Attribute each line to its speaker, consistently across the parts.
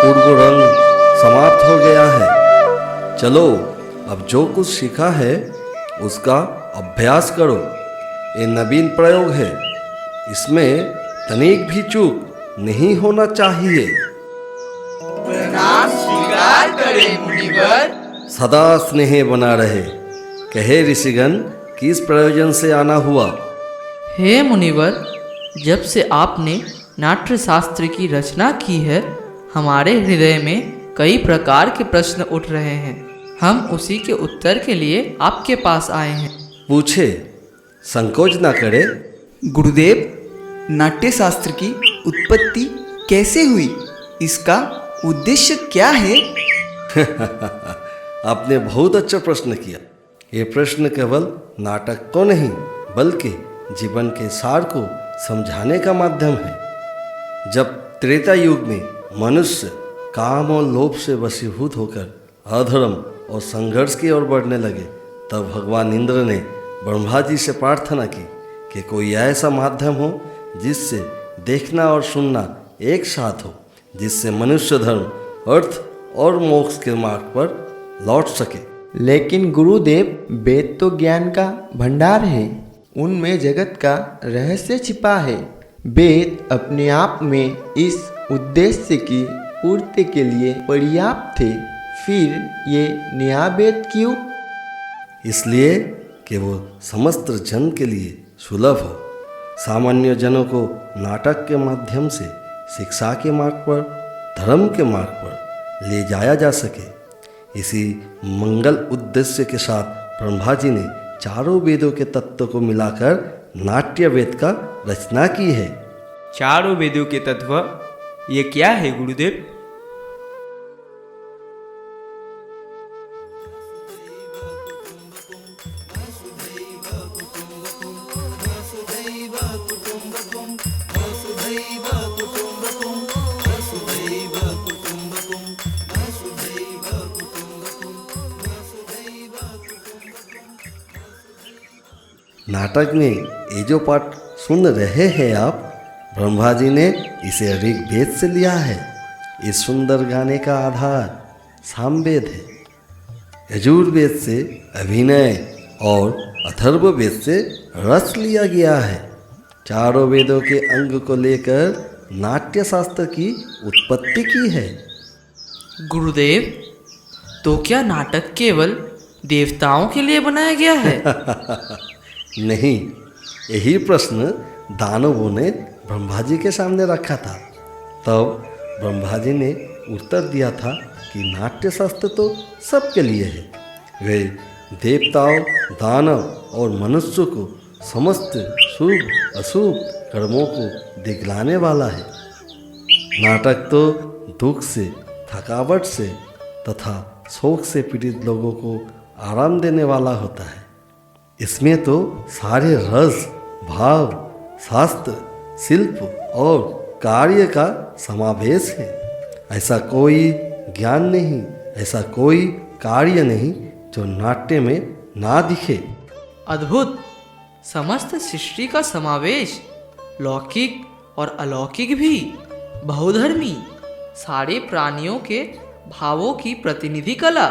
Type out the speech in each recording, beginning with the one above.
Speaker 1: पूर्व रंग समाप्त हो गया है। चलो अब जो कुछ सीखा है उसका अभ्यास करो। ये नवीन प्रयोग है, इसमें तनिक भी चूक नहीं होना चाहिए।
Speaker 2: प्रणाम स्वीकार करें मुनिवर।
Speaker 1: सदा स्नेह बना रहे। कहे ऋषिगण किस प्रयोजन से आना हुआ?
Speaker 3: हे मुनिवर, जब से आपने नाट्य शास्त्र की रचना की है, हमारे हृदय में कई प्रकार के प्रश्न उठ रहे हैं। हम उसी के उत्तर के लिए आपके पास आए हैं।
Speaker 1: पूछे, संकोच ना करे।
Speaker 2: गुरुदेव, नाट्य शास्त्र की उत्पत्ति कैसे हुई? इसका उद्देश्य क्या है?
Speaker 1: आपने बहुत अच्छा प्रश्न किया। ये प्रश्न केवल नाटक को नहीं बल्कि जीवन के सार को समझाने का माध्यम है। जब त्रेता युग में मनुष्य काम और लोभ से वशीभूत होकर अधर्म और संघर्ष की ओर बढ़ने लगे, तब भगवान इंद्र ने ब्रह्मा जी से प्रार्थना की कि कोई ऐसा माध्यम हो जिससे देखना और सुनना एक साथ हो, जिससे मनुष्य धर्म, अर्थ और मोक्ष के मार्ग पर लौट सके।
Speaker 4: लेकिन गुरुदेव, वेद तो ज्ञान का भंडार है, उनमें जगत का रहस्य छिपा है। वेद अपने आप में इस उद्देश्य की पूर्ति के लिए पर्याप्त थे, फिर ये नया वेद क्यों?
Speaker 1: इसलिए कि वो समस्त जन के लिए सुलभ हो, सामान्य जनों को नाटक के माध्यम से शिक्षा के मार्ग पर, धर्म के मार्ग पर ले जाया जा सके। इसी मंगल उद्देश्य के साथ ब्रह्मा जी ने चारों वेदों के तत्व को मिलाकर नाट्य वेद का रचना की है।
Speaker 5: चारों वेदों के तत्व ये क्या है गुरुदेव?
Speaker 1: नाटक में ये जो पाठ सुन रहे हैं आप, ब्रह्मा जी ने इसे ऋग्वेद से लिया है। इस सुंदर गाने का आधार सामवेद है। यजुर्वेद से अभिनय और अथर्ववेद से रस लिया गया है। चारों वेदों के अंग को लेकर नाट्य शास्त्र की उत्पत्ति की है।
Speaker 3: गुरुदेव, तो क्या नाटक केवल देवताओं के लिए बनाया गया है?
Speaker 1: नहीं, यही प्रश्न दानवों ने ब्रह्मा जी के सामने रखा था। तब ब्रह्मा जी ने उत्तर दिया था कि नाट्य शास्त्र तो सबके लिए है। वे देवताओं, दानव और मनुष्य को समस्त शुभ अशुभ कर्मों को दिखलाने वाला है। नाटक तो दुख से, थकावट से तथा शोक से पीड़ित लोगों को आराम देने वाला होता है। इसमें तो सारे रस, भाव, शास्त्र, शिल्प और कार्य का समावेश है। ऐसा कोई ज्ञान नहीं, ऐसा कोई कार्य नहीं जो नाट्य में ना दिखे।
Speaker 3: अद्भुत! समस्त सृष्टि का समावेश, लौकिक और अलौकिक भी, बहुधर्मी, सारे प्राणियों के भावों की प्रतिनिधि कला।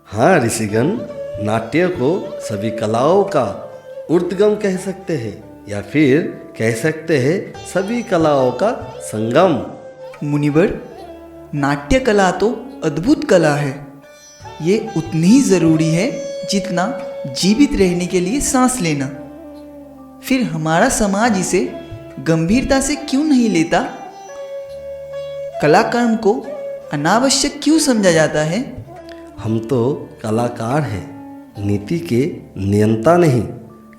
Speaker 1: हाँ ऋषिगण, नाट्य को सभी कलाओं का उद्गम कह सकते हैं, या फिर कह सकते हैं सभी कलाओं का संगम।
Speaker 2: मुनिवर, नाट्य कला तो अद्भुत कला है। ये उतनी ही जरूरी है जितना जीवित रहने के लिए सांस लेना। फिर हमारा समाज इसे गंभीरता से क्यों नहीं लेता? कलाकर्म को अनावश्यक क्यों समझा जाता है?
Speaker 1: हम तो कलाकार हैं, नीति के नियंता नहीं।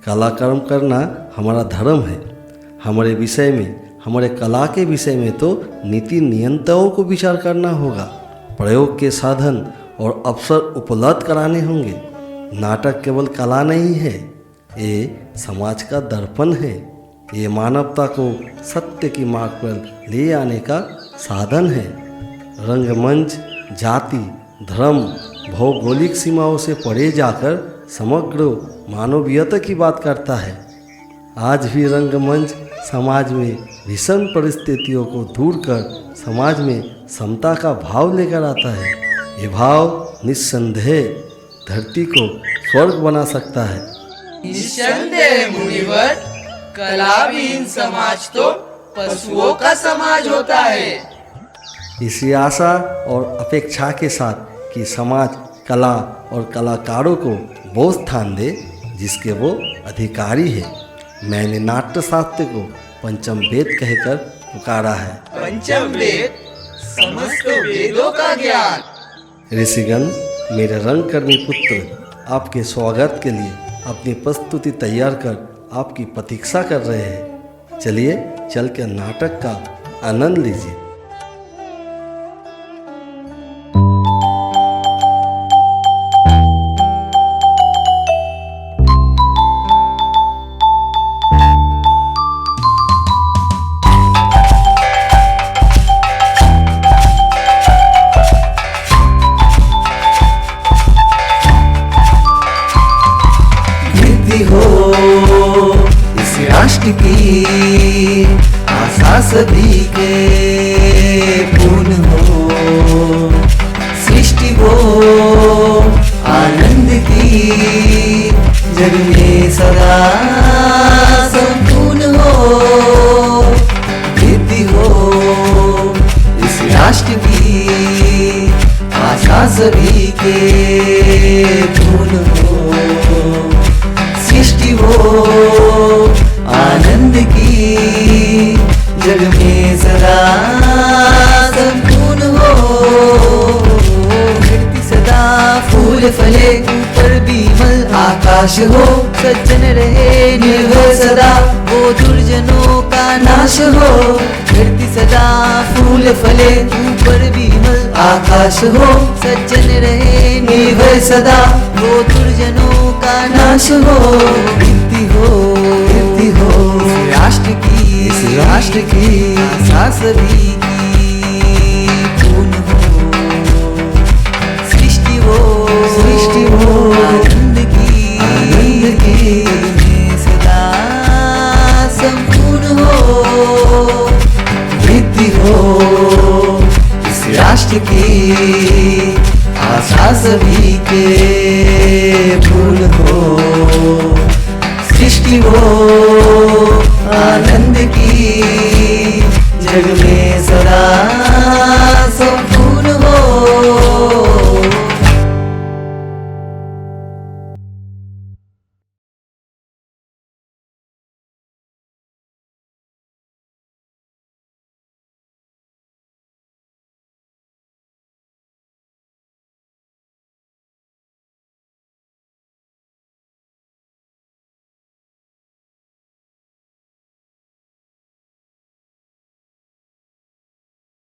Speaker 1: कलाकर्म करना हमारा धर्म है। हमारे विषय में, हमारे कला के विषय में तो नीति नियंताओं को विचार करना होगा। प्रयोग के साधन और अवसर उपलब्ध कराने होंगे। नाटक केवल कला नहीं है, ये समाज का दर्पण है। ये मानवता को सत्य की मार्ग पर ले आने का साधन है। रंगमंच जाति, धर्म, भौगोलिक सीमाओं से परे जाकर समग्र मानवीयता की बात करता है। आज भी रंगमंच समाज में भीषण परिस्थितियों को दूर कर समाज में समता का भाव लेकर आता है। ये भाव निस्संदेह धरती को स्वर्ग बना सकता है।
Speaker 3: निस्संदेह मुनिवर, कलाविहीन समाज तो पशुओं का समाज होता है।
Speaker 1: इसी आशा और अपेक्षा के साथ कि समाज कला और कलाकारों को वो स्थान दे जिसके वो अधिकारी है, मैंने नाट्य शास्त्र को पंचम वेद कहकर पुकारा है।
Speaker 2: पंचम वेद समस्त वेदों का ज्ञान।
Speaker 1: ऋषिगण, मेरे रंगकर्मी पुत्र आपके स्वागत के लिए अपनी प्रस्तुति तैयार कर आपकी प्रतीक्षा कर रहे हैं। चलिए चल के नाटक का आनंद लीजिए।
Speaker 2: इस राष्ट्र की आशा सभी के पूर्ण हो, सृष्टि हो आनंद की, जग में सदा संपूर्ण हो, वृद्धि हो इस राष्ट्र की आशा सभी के पूर्ण हो, सृष्टि हो आनंद की, जग में सदा संपूर्ण हो, धरती सदा फूल फले, ऊपर बिमल आकाश हो, सज्जन रहे निर्भय सदा, वो दुर्जनों का नाश हो। धरती सदा फूल फले, ऊपर बिमल आकाश हो, सज्जन रहे निर्भय सदा, वो दुर्जनों का नाश हो। वृद्धि हो इस राष्ट्र की आशा सभी की पूर्ण हो, सृष्टि हो आनंद की, में सदा संपूर्ण हो, वृद्धि हो इस राष्ट्र की आशा सभी के पूर्ण हो, सृष्टि हो आनंद की, जग में